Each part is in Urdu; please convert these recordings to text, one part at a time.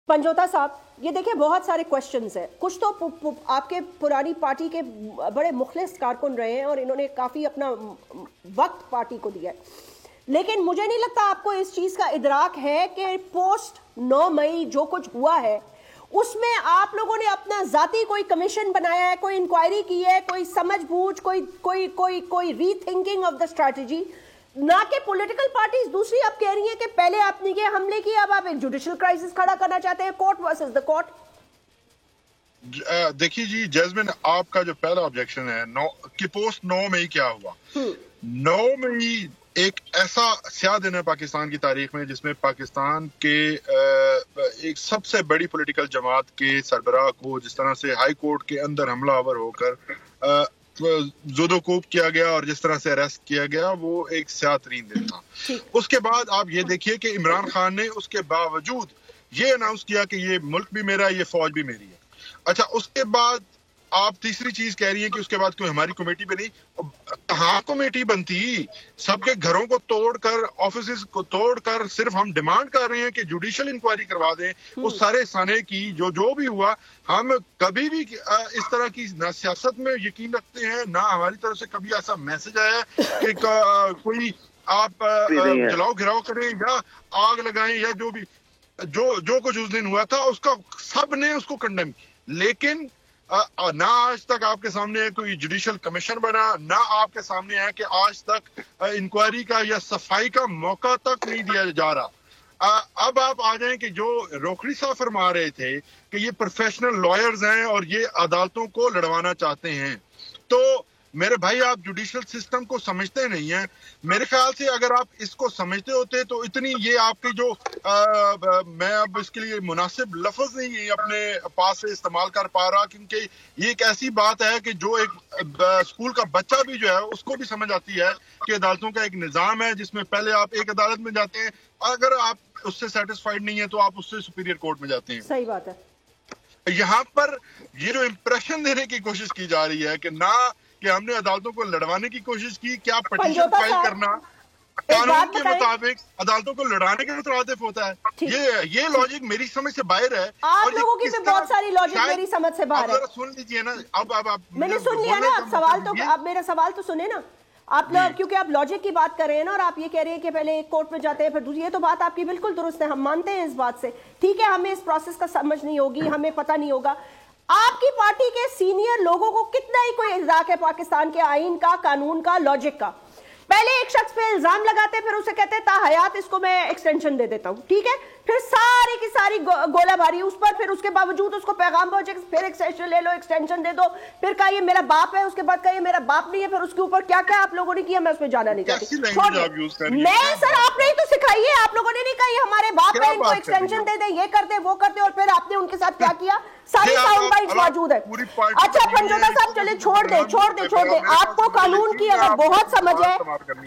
پنجوتا صاحب یہ دیکھیں بہت سارے کوشچنز ہیں, کچھ تو آپ کے پرانی پارٹی کے بڑے مخلص کارکن رہے ہیں اور انہوں نے کافی اپنا وقت پارٹی کو دیا ہے, لیکن مجھے نہیں لگتا آپ کو اس چیز کا ادراک ہے کہ پوسٹ 9 مئی جو کچھ ہوا ہے اس میں آپ لوگوں نے اپنا ذاتی کوئی کمیشن بنایا ہے, کوئی انکوائری کی ہے, کوئی سمجھ بوجھ, کوئی ری تھنکنگ آف دا اسٹریٹجی, نہ کہ پولیٹیکل پارٹیز دوسری اب کہہ رہی ہیں کہ پہلے آپ نے یہ حملے کیے, اب آپ ایک جوڈیشل کرائسس کھڑا کرنا چاہتے ہیں, کورٹ ورسز دا کورٹ. دیکھیے جی جیسمن, آپ کا جو پہلا آبجیکشن ہے کہ پوسٹ 9 مئی کیا ہوا. 9 مئی ایک ایسا سیاہ دن ہے پاکستان کی تاریخ میں جس میں پاکستان کے ایک سب سے بڑی پولیٹیکل جماعت کے سربراہ کو جس طرح سے ہائی کورٹ کے اندر حملہ آور ہو کر زد و کوب کیا گیا اور جس طرح سے اریسٹ کیا گیا, وہ ایک سیاہ ترین دن تھا. اس کے بعد آپ یہ دیکھیے کہ عمران خان نے اس کے باوجود یہ اناؤنس کیا کہ یہ ملک بھی میرا ہے, یہ فوج بھی میری ہے. اچھا, اس کے بعد آپ تیسری چیز کہہ رہی ہیں کہ اس کے بعد کوئی ہماری کمیٹی بنی. کہاں کمیٹی بنتی, سب کے گھروں کو توڑ کر, آفیسز کو توڑ کر صرف ہم ڈیمانڈ کر رہے ہیں کہ جوڈیشل انکوائری کروا دیں اس سارے سانے کی جو بھی ہوا. ہم کبھی بھی اس طرح کی نہ سیاست میں یقین رکھتے ہیں, نہ ہماری طرف سے کبھی ایسا میسج آیا کہ کوئی آپ جلاؤ گھراؤ کریں یا آگ لگائیں یا جو کچھ اس دن ہوا تھا اس کا سب نے اس کو کنڈیم کیا. لیکن نہ آج تک آپ کے سامنے کوئی جوڈیشل کمیشن بنا, نہ آپ کے سامنے ہے کہ آج تک انکوائری کا یا صفائی کا موقع تک نہیں دیا جا رہا. اب آپ آ جائیں کہ جو روکھڑی صاحب فرما رہے تھے کہ یہ پروفیشنل لائرز ہیں اور یہ عدالتوں کو لڑوانا چاہتے ہیں, تو میرے بھائی آپ جوڈیشل سسٹم کو سمجھتے نہیں ہیں. میرے خیال سے اگر آپ اس کو سمجھتے ہوتے تو اتنی یہ آپ کی جو میں اب اس کے لیے مناسب لفظ نہیں اپنے پاس سے استعمال کر پا رہا, کیونکہ یہ ایک ایسی بات ہے کہ جو ایک اسکول کا بچہ بھی جو ہے اس کو بھی سمجھ آتی ہے کہ عدالتوں کا ایک نظام ہے جس میں پہلے آپ ایک عدالت میں جاتے ہیں, اگر آپ اس سے سیٹسفائیڈ نہیں ہیں تو آپ اس سے سپیریئر کورٹ میں جاتے ہیں. صحیح بات ہے. یہاں پر یہ جو امپریشن دینے کی کوشش کی جا رہی ہے کہ نہ کہ ہم نے عدالتوں کو لڑوانے کی کوشش کی, کیا پٹیشن فائل کرنا قانون کے مطابق عدالتوں کو لڑانے کے مترادف ہوتا ہے. یہ لاجک میری سمجھ سے باہر ہے. آپ لوگوں کی بھی بہت ساری لاجک میری سمجھ سے باہر ہے. سن لیجیے نا, اب میں نے سن لیا نا, اب میرا سوال تو سنیں نا آپ لوگ, کیونکہ آپ لاجک کی بات کر رہے ہیں نا, اور آپ یہ کہہ رہے ہیں کہ پہلے ایک کورٹ میں جاتے ہیں پھر دوسری, یہ تو بات آپ کی بالکل درست ہے, ہم مانتے ہیں اس بات سے. ٹھیک ہے, ہمیں اس پروسیس کا سمجھ نہیں ہوگی, ہمیں پتہ نہیں ہوگا. آپ کی پارٹی کے سینئر لوگوں کو کتنا ہی کوئی ادراک ہے پاکستان کے آئین کا, قانون کا, لاجک کا. پہلے ایک شخص پہ الزام لگاتے پھر اسے کہتے تا حیات اس کو میں ایکسٹینشن دے دیتا ہوں, ٹھیک ہے, پھر ساری کی ساری گولہ باری اس پر, پھر اس کے باوجود اس کو پیغام پہنچے پھر ایکسٹینشن لے لو, ایکسٹینشن دے دو, پھر کہا یہ میرا باپ ہے, اس کے بعد کہا یہ میرا باپ نہیں ہے, پھر اس کے اوپر کیا کیا آپ لوگوں نے کیا, میں اس میں جانا نہیں چاہتی. نہیں سر, آپ نے ہی تو سکھائی ہے, آپ لوگوں نے نہیں کہا یہ ہمارے باپ ہے, ان کو ایکسٹینشن دے دیں, یہ کر دیں, وہ کر دیں, اور پھر آپ نے ان کے ساتھ کیا کیا, ساری ساؤنڈ بائٹس موجود ہے. اچھا پنجوتا صاحب چلے چھوڑ دیں, آپ کو قانون کی اگر بہت سمجھ ہے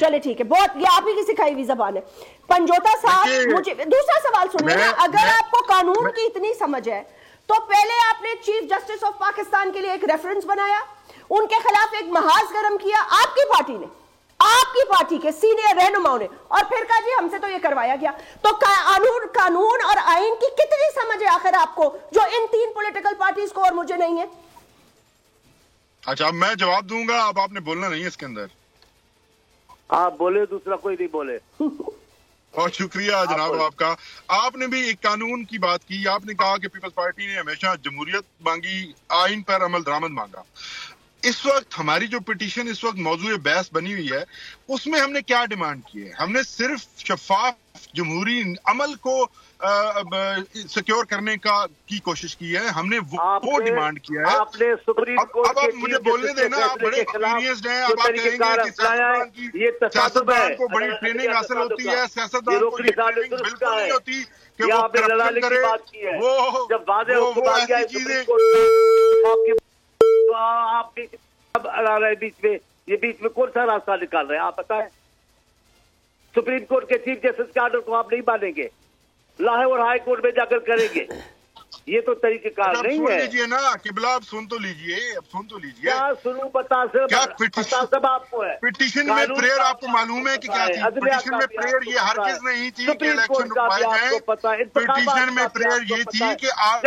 چلے ٹھیک ہے, بہت یہ آپ ہی کی سکھائی ہوئی زبان ہے. پنجوتا صاحب مجھے دوسرا سوال سنیے نا, اگر آپ کو قانون کی اتنی سمجھ ہے تو پہلے آپ نے چیف جسٹس آف پاکستان کے لیے ایک ریفرنس بنایا, ان کے خلاف ایک محاذ گرم کیا آپ کی پارٹی نے, آپ کی پارٹی کے سینئر رہنماؤں نے, اور پھر کہا جی ہم سے تو یہ کروایا گیا. تو قانون اور آئین کی کتنی سمجھ ہے آخر آپ کو, جو ان 3 پولیٹیکل پارٹیز کو اور مجھے نہیں ہے؟ اچھا میں جواب دوں گا, اب آپ نے بولنا نہیں ہے اس کے اندر. آپ بولے, دوسرا کوئی نہیں بولے. بہت شکریہ جناب آپ کا. آپ نے بھی ایک قانون کی بات کی, آپ نے کہا کہ پیپلز پارٹی نے ہمیشہ جمہوریت مانگی, آئین پر عمل درآمد مانگا. اس وقت ہماری جو پٹیشن اس وقت موضوع بحث بنی ہوئی ہے اس میں ہم نے کیا ڈیمانڈ کی ہے؟ ہم نے صرف شفاف جمہوری عمل کو سیکیور کرنے کی کوشش کی ہے, ہم نے وہ ڈیمانڈ کیا ہے. اب آپ مجھے بولنے دینا, آپ بڑے ایکسپیرینسڈ ہیں, اب آپ کہیں گے کہ سیاستدان کو بڑی ٹریننگ حاصل ہوتی ہے, سیاستدان کو یہ ٹریننگ بالکل نہیں ہوتی کہ وہ کرپشن کرے, وہ ایسی چیزیں. تو آپ آ رہے بیچ میں, یہ بیچ میں کون سا راستہ نکال رہے ہیں آپ بتائیں؟ سپریم کورٹ کے چیف جسٹس کے آرڈر کو آپ نہیں مانیں گے, لاہور ہائی کورٹ میں جا کر کریں گے. یہ تو طریقہ کار نہیں ہے. سن لیجیے نا قبلہ، آپ سن تو لیجیے، اب سن تو لیجیے. کیا سنوں بتا سب آپ کو ہے. پٹیشن میں پریئر آپ کو معلوم ہے کہ کیا تھی؟ پٹیشن میں پریئر یہ ہرگز نہیں تھی کہ الیکشن رکوائے جائیں. پٹیشن میں پریئر یہ تھی کہ آپ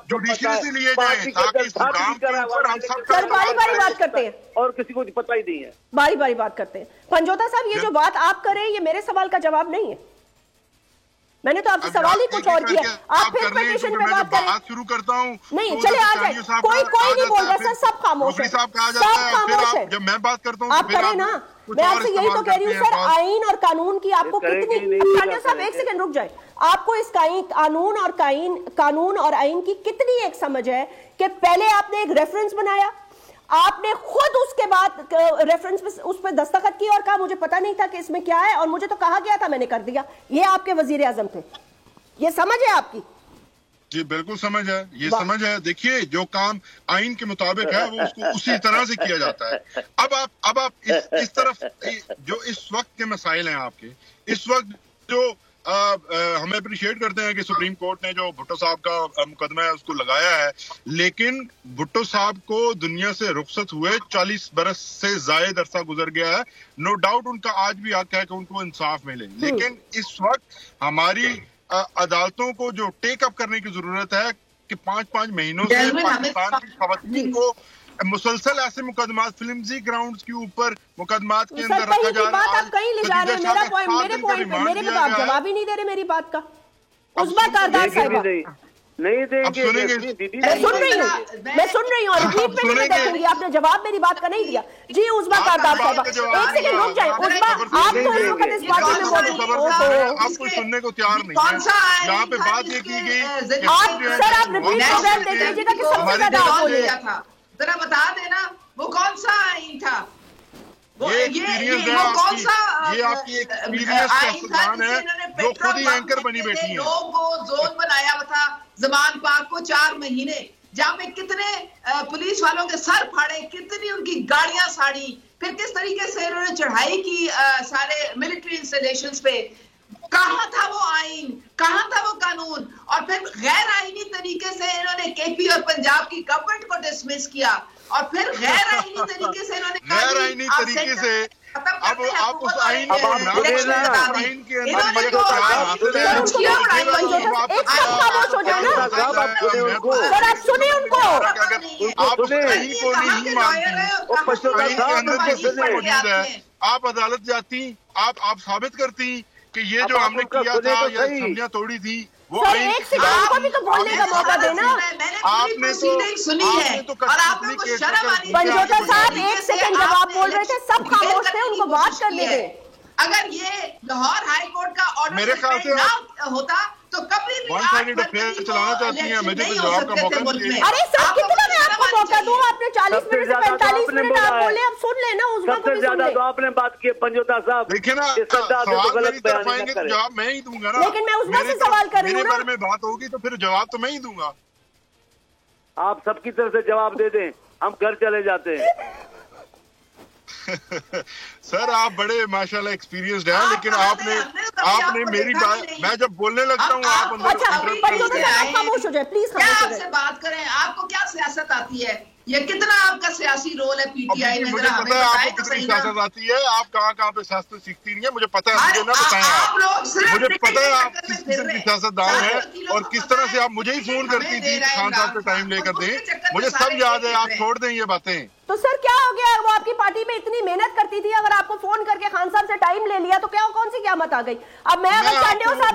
جوڈیشری سے لیے جائیں تاکہ اسلام کے اوپر ہم سب سر باری باری بات کرتے ہیں اور کسی کو پتہ ہی نہیں ہے. باری باری بات کرتے ہیں. پنجوتا صاحب، یہ جو بات آپ کر رہے ہیں یہ میرے سوال کا جواب نہیں ہے. میں نے تو آپ سے سوال ہی کچھ اور کیا. آپ پھر پٹیشن پہ بات کریں. شروع کرتا ہوں. نہیں چلے آ جائیں. کوئی نہیں بول رہا سر، سب خاموش ہے. سب خاموش ہے. جب میں بات کرتا ہوں آپ کریں نا. میں آپ سے یہی تو کہہ رہی ہوں سر، آئین اور قانون کی آپ کو کتنی، صاحب ایک سیکنڈ رک جائیں. آپ کو اس قانون اور آئین کی کتنی ایک سمجھ ہے کہ پہلے آپ نے ایک ریفرنس بنایا، آپ نے خود اس کے بعد ریفرنس اس پہ دستخط کی اور کہا مجھے پتا نہیں تھا کہ اس میں کیا ہے اور مجھے تو کہا گیا تھا میں نے کر دیا. یہ آپ کے وزیر اعظم تھے. یہ سمجھ ہے آپ کی؟ جی بالکل سمجھ ہے، یہ سمجھ ہے. دیکھیے جو کام آئین کے مطابق ہے وہ اس کو اسی طرح سے کیا جاتا ہے. اب آپ اس طرف جو اس وقت کے مسائل ہیں آپ کے، اس وقت جو ہمیں اپریشیٹ کرتے ہیں کہ سپریم کورٹ نے جو بھٹو صاحب کا مقدمہ ہے اس کو لگایا ہے، لیکن بھٹو صاحب کو دنیا سے رخصت ہوئے 40 برس سے زائد عرصہ گزر گیا ہے. نو ڈاؤٹ ان کا آج بھی حق ہے کہ ان کو انصاف ملے، لیکن اس وقت ہماری عدالتوں کو جو ٹیک اپ کرنے کی ضرورت ہے کہ 5 مہینوں سے پاکستان کی خواتین کو مسلسل ایسے مقدمات فلمزی گراؤنڈز کے اوپر مقدمات کے اندر رکھا جا رہا ہے. آپ کہیں لے جا رہے ہیں میرے پہ تو آپ جواب ہی نہیں دے رہے میری بات کا. عظمیٰ کاردار صاحبہ نہیں دیں گے. میں سن رہی ہوں اور ریپیٹ میں دیکھوں گی. آپ نے جواب میری بات کا نہیں دیا. جی عظمیٰ کاردار صاحبہ ایک سیکنڈ رک جائیں. عظمیٰ آپ تو اس وقت اس پارٹی میں موجود، آپ کو سننے کو تیار نہیں ہے. یہاں پہ بات یہ کی گئی آپ سر آپ ریپیٹ پروگرام دیکھ لیجیے گا کہ سب سے زیادہ آپ بولے. ذرا بتا دینا وہ کون سا آئین تھا؟ یہ ایکسپیرینس ہے آپ کی، یہ آپ کی ایکسپیرینس کا سلطان ہے جو خود ہی اینکر بنی بیٹھی ہیں. لوگوں کو زون بنایا ہوا تھا زمان پاک کو 4 مہینے، جہاں پہ کتنے پولیس والوں کے سر پھاڑے، کتنی ان کی گاڑیاں ساڑی، پھر کس طریقے سے انہوں نے چڑھائی کی سارے ملٹری انسٹالیشنز پہ. کہاں تھا وہ آئین، کہاں تھا وہ قانون؟ اور پھر غیر آئینی طریقے سے انہوں نے کے پی اور پنجاب کی گورنمنٹ کو ڈسمس کیا، اور پھر غیر آئینی طریقے سے انہوں نے غیر آئینی طریقے سے اب آپ اس آئین کے اندر خاموش ہو جائے نا سر. آپ سنیں ان کو. آپ اس آئین کو نہیں مانتے. آپ عدالت جاتی، آپ ثابت کرتی کہ یہ جو ہم نے کیا تھا یا اسمبلیاں توڑی تھی وہ سر ایک سیکنڈ کو بھی تو بولنے کا موقع دینا. آپ نے سنی ہے اور آپ نے وہ شرم آنی. پنجوتا صاحب ایک سیکنڈ جب آپ بول رہے تھے سب خاموش تھے، ان کو بات کرنے دیں. اگر یہ لاہور ہائی کورٹ کا آرڈر نہ ہوتا تو کبھی بھی چلانا چاہتی ہیں. مجھے تو جواب کا موقع نہیں. ارے سر کتنا میں آپ کو موقع دوں؟ آپ نے 40 منٹ سے 45 منٹ آپ بولے. اب سن لینا اس سب سے زیادہ تو آپ نے بات کی پنجوتا صاحب. دیکھیں نا سوال میری طرف آئیں گے تو جواب میں ہی دوں گا نا. لیکن میں عظمیٰ سے سوال کر رہی ہوں. میرے بارے میں بات ہوگی تو پھر جواب تو میں ہی دوں گا. آپ سب کی طرف سے جواب دے دیں، ہم گھر چلے جاتے ہیں. سر آپ بڑے ماشاءاللہ ایکسپیرینسڈ ہیں، لیکن آپ نے میری بات، میں جب بولنے لگتا ہوں آپ خاموش ہو جائے پلیز. کیا آپ سے بات کریں؟ آپ کو کیا سیاست آتی ہے؟ یہ کتنا آپ کا سیاسی رول ہے پی ٹی آئی میں؟ مجھے پتا ہے آپ کو کتنی سیاست آتی ہے. آپ کہاں پہ سیاست سیکھتی نہیں ہے مجھے پتا ہے. مجھے نہ بتائیں آپ، مجھے پتا ہے آپ کس قسم کی سیاست دان ہیں اور کس طرح سے آپ مجھے ہی فون کرتی تھی خان صاحب سے ٹائم لے کر دیں. مجھے سب یاد ہے. آپ چھوڑ دیں یہ باتیں. تو سر کیا ہو گیا؟ وہ آپ کی پارٹی میں اتنی محنت کرتی تھی، اگر آپ کو فون کر کے خان صاحب سے ٹائم لے لیا تو کیا کون سی قیامت آ گئی؟ اب میں اگر چانڈیو صاحب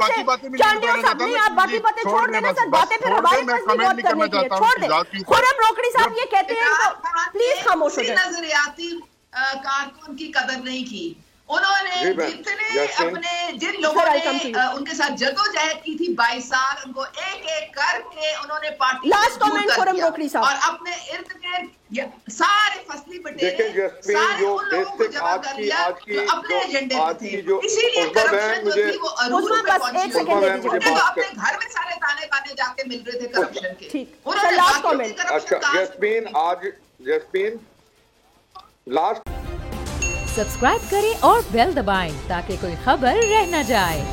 نہیں، آپ باقی باتیں چھوڑ دینا سر. باتیں پھر ہمارے پاس بھی بہت کرنے کی ہے. چھوڑ دیں. خرم روکڑی صاحب یہ کہتے ہیں پلیز خاموش ہو جائیں. نظریاتی کارکن کی قدر نہیں کی. انہوں نے جتنے اپنے جن لوگوں نے ان کے ساتھ جدوجہد کی تھی 22 سال، ان کو ایک ایک کر کے انہوں نے پارٹی اور اپنے ارد گرد سارے فصلی بٹیرے سارے ان لوگوں کو جمع کر لیا جو اپنے ایجنڈے پہ تھے. اسی لیے کرپشن جو تھی وہ عروج پہ پہنچی ہوئی. تو اپنے گھر میں سارے تانے بانے جا کے مل رہے تھے کرپشن کے. انہوں نے باقیوں کی کرپشن جسپین لاسٹ سبسکرائب کریں اور بیل دبائیں تاکہ کوئی خبر رہ نہ جائے.